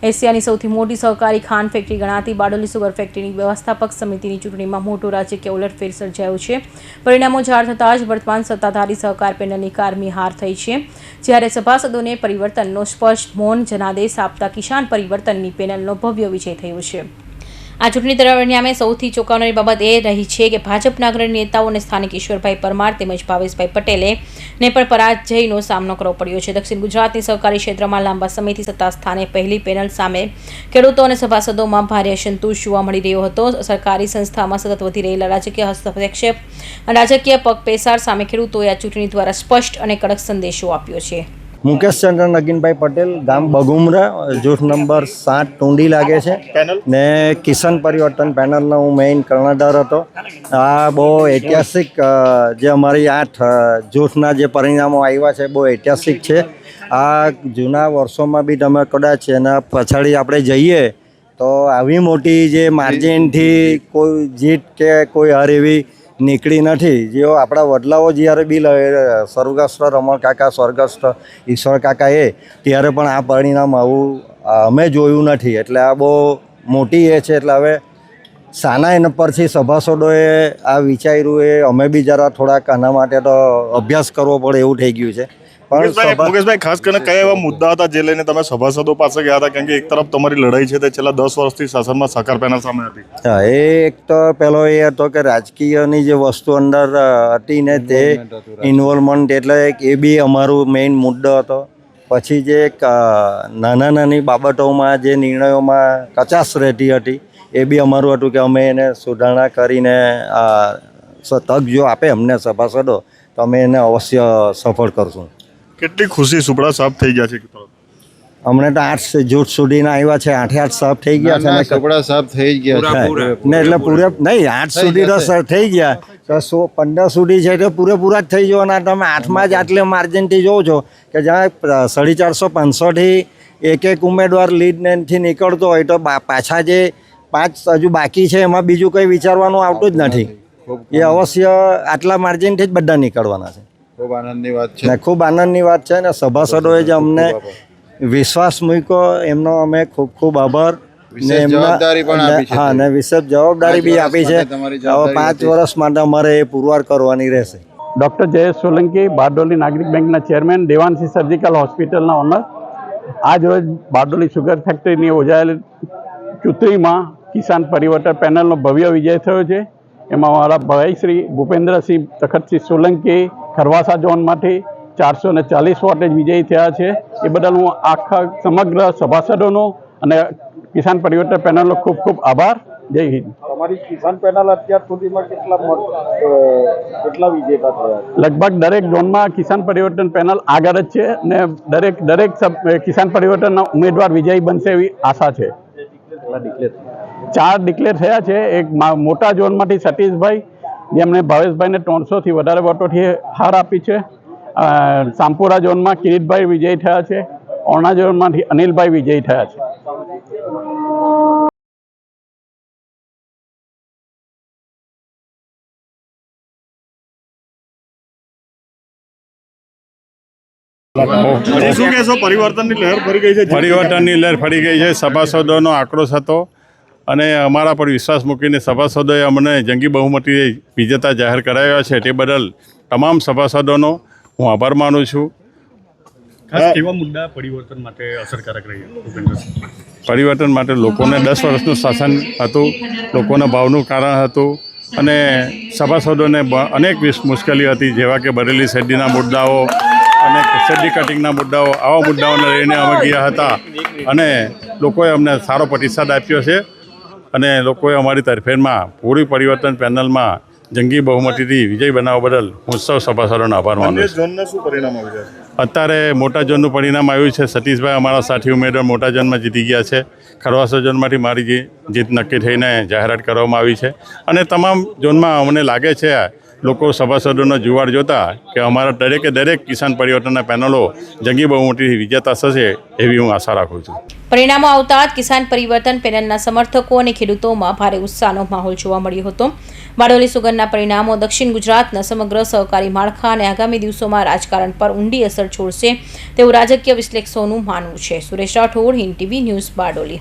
એશિયાની સૌથી મોટી સહકારી ખાંડ ફેક્ટરી ગણાતી બારડોલી સુગર ફેક્ટરીની વ્યવસ્થાપક સમિતિની ચૂંટણીમાં મોટો રાજકીય ઉલટફેર સર્જાયો છે। પરિણામો જાહેર થતાં જ વર્તમાન સત્તાધારી સહકાર પેનલની કારમી હાર થઈ છે, જ્યારે સભાસદોને પરિવર્તનનો સ્પષ્ટ મૌન જનાદેશ આપતા કિસાન પરિવર્તનની પેનલનો ભવ્ય વિજય થયો છે। આ ચૂંટણી પરિણામે સૌથી ચોંકાવનારી બાબત એ રહી છે કે ભાજપના અગ્રણી નેતાઓ અને સ્થાનિક ઈશ્વરભાઈ પરમાર તેમજ ભાવેશભાઈ પટેલે ને પણ પરાજયનો સામનો કરવો પડ્યો છે। દક્ષિણ ગુજરાતની સહકારી ક્ષેત્રમાં લાંબા સમયથી સત્તા સ્થાને પહેલી પેનલ સામે ખેડૂતો અને સભાસદોમાં ભારે અસંતોષ જોવા મળી રહ્યો હતો। સરકારી સંસ્થામાં સતત વધી રહેલા રાજકીય હસ્તક્ષેપ અને રાજકીય પગપેસાર સામે ખેડૂતોએ આ ચૂંટણી દ્વારા સ્પષ્ટ અને કડક સંદેશો આપ્યો છે। मुकेश चंद्र नगीनभाई पटेल गाम बगुमरा जूथ नंबर 7 टूंडी लागे छे ने किसान परिवर्तन पेनल हूँ मेन कर्णधार हतो। आ बहु ऐतिहासिक जे अमारी 8 जूथना जे परिणामों आव्या छे बहु ऐतिहासिक छे। आ जूना वर्षों भी तमे कदाच एना पछाड़ी आपणे जईए तो आवी मोटी जे मार्जिनथी कोई जीत के कोई हार एवी નીકળી નથી। જેઓ આપણા વડલાઓ જ્યારે બી સ્વર્ગસ્થ રમણ કાકા સ્વર્ગસ્થ ઈશ્વર કાકાએ ત્યારે પણ આ પરિણામ આવું અમે જોયું નથી। એટલે આ બહુ મોટી એ છે। એટલે હવે સાના એના પરથી સભાસદોએ આ વિચાર્યું એ અમે બી જરા થોડાક આના માટે તો અભ્યાસ કરવો પડે એવું થઈ ગયું છે। मुकेशभाई खास करने कया एवा मुद्दा था जे लईने तमे सभासदों पासे गया था? कारण के एक तरफ तमारी लड़ाई है ते छेल्ला 10 वर्षथी शासनमां सहकार पेनल सामे हती। हाँ, एक तो पहलो ए हतो के राजकीयनी जे वस्तु अंदर हती ने ते इन्वोल्वमेंट एटले ए बी अमारो मेन मुद्दो हतो। पछी जे नाना नानी बाबतोमां जे निर्णयोमां कचाश रहती हती ए बी अमारुं हतुं के अमे एने सुधारणा करीने तक जो आपे अमने सभासदो तो अमे एने अवश्य सफल करशुं। કેટલી ખુશી સુપડા સાફ થઈ ગયા છે? અમને તો 8 જૂથ સુધીના આવ્યા છે, 8 સાફ થઈ ગયા છે ને સુપડા સાફ થઈ ગયા છે ને એટલે પૂરે નહીં 8 સુધી તો થઈ ગયા તો 15 સુધી છે તો પૂરેપૂરા જ થઈ જવાના। તમે 8માં જ આટલે માર્જિનથી જોવો છો કે જ્યાં 450-500 થી એક ઉમેદવાર લીડથી નીકળતો હોય તો પાછા જે 5 હજુ બાકી છે એમાં બીજું કંઈ વિચારવાનું આવતું જ નથી। એ અવશ્ય આટલા માર્જિનથી જ બધા નીકળવાના છે। ખૂબ આનંદની વાત છે, ખૂબ આનંદની વાત છે ને સભાસદોએ જે અમને વિશ્વાસ મૂક્યો એમનો અમે ખૂબ ખૂબ આભાર। ને વિશેષ જવાબદારી બી આપી છે। હવે 5 વર્ષ માટે અમારે એ પુરવાર કરવાની રહેશે। ડૉક્ટર જયેશ સોલંકી, બારડોલી નાગરિક બેંકના ચેરમેન, દેવાંશી સર્જિકલ હોસ્પિટલના ઓનર, આજ રોજ બારડોલી સુગર ફેક્ટરીની યોજાયેલી ચૂંટણીમાં કિસાન પરિવર્તન પેનલનો ભવ્ય વિજય થયો છે। એમાં મારા ભાઈ શ્રી ભૂપેન્દ્રસિંહ તખતસિંહ સોલંકી ખરવાસા ઝોનમાંથી 440 વોટે વિજયી થયા છે। એ બદલ હું આખા સમગ્ર સભાસદોનો અને કિસાન પરિવર્તન પેનલનો ખૂબ ખૂબ આભાર। જય હિન્દ। તમારી કિસાન પેનલ અત્યાર સુધીમાં કેટલા વિજેતા થયા? લગભગ દરેક ઝોનમાં કિસાન પરિવર્તન પેનલ આગળ જ છે અને દરેક કિસાન પરિવર્તનના ઉમેદવાર વિજયી બનશે એવી આશા છે। 4 ડિક્લેર થયા છે। એક મોટા ઝોનમાંથી સતીશભાઈ જેમણે ભાવેશભાઈને 300 થી વધારે વોટોથી હાર આપી છે। સાંપુરા ઝોનમાં કિરીટભાઈ વિજયી થયા છે। ઓરણા ઝોનમાંથી અનિલભાઈ વિજયી થયા છે। શું કહેશો? પરિવર્તનની લહેર ફરી ગઈ છે? પરિવર્તનની લહેર ફરી ગઈ છે। સભાસદોનો આક્રોશ હતો અને અમારા પર વિશ્વાસ મૂકીને સભાસદોએ અમને જંગી બહુમતી વિજેતા જાહેર કરાવ્યા છે। તે બદલ તમામ સભાસદોનો હું આભાર માનું છું। કેવા મુદ્દા પરિવર્તન માટે અસરકારક રહ્યા? પરિવર્તન માટે લોકોને 10 વર્ષનું શાસન હતું, લોકોના ભાવનું કારણ હતું અને સભાસદોને અનેક મુશ્કેલી હતી, જેવા કે બરેલી શેરડીના મુદ્દાઓ અને શેરડી કટિંગના મુદ્દાઓ। આવા મુદ્દાઓને લઈને અમે ગયા હતા અને લોકોએ અમને સારો પ્રતિસાદ આપ્યો છે અને લોકોએ અમારી તરફેણમાં પૂરી પરિવર્તન પેનલમાં જંગી બહુમતીથી વિજય બનાવવા બદલ હું સૌ સભાસદોનો આભાર માનું છું। શું પરિણામ આવ્યું છે? અત્યારે મોટા ઝોનનું પરિણામ આવ્યું છે। સતીશભાઈ અમારા સાથી ઉમેદવાર મોટા ઝોનમાં જીતી ગયા છે। ખરવાસા ઝોનમાંથી મારી જીત નક્કી થઈને જાહેરાત કરવામાં આવી છે અને તમામ ઝોનમાં અમને લાગે છે લોકો સભાસદોનો જુવાળ જોતા કે અમારા દરેક કિસાન પરિવર્તનના પેનલો જંગી બહુમતીથી વિજેતા થશે એવી હું આશા રાખું છું। પરિણામો આવતા જ કિસાન પરિવર્તન પેનલના સમર્થકો અને ખેડૂતોમાં ભારે ઉત્સાહનો માહોલ જોવા મળ્યો હતો। બારડોલી સુગરના પરિણામો દક્ષિણ ગુજરાતના સમગ્ર સહકારી માળખા અને આગામી દિવસોમાં રાજકારણ પર ઊંડી અસર છોડશે તેવું રાજકીય વિશ્લેષકોનું માનવું છે. Suresh Rathod, Hind TV news, Bardoli.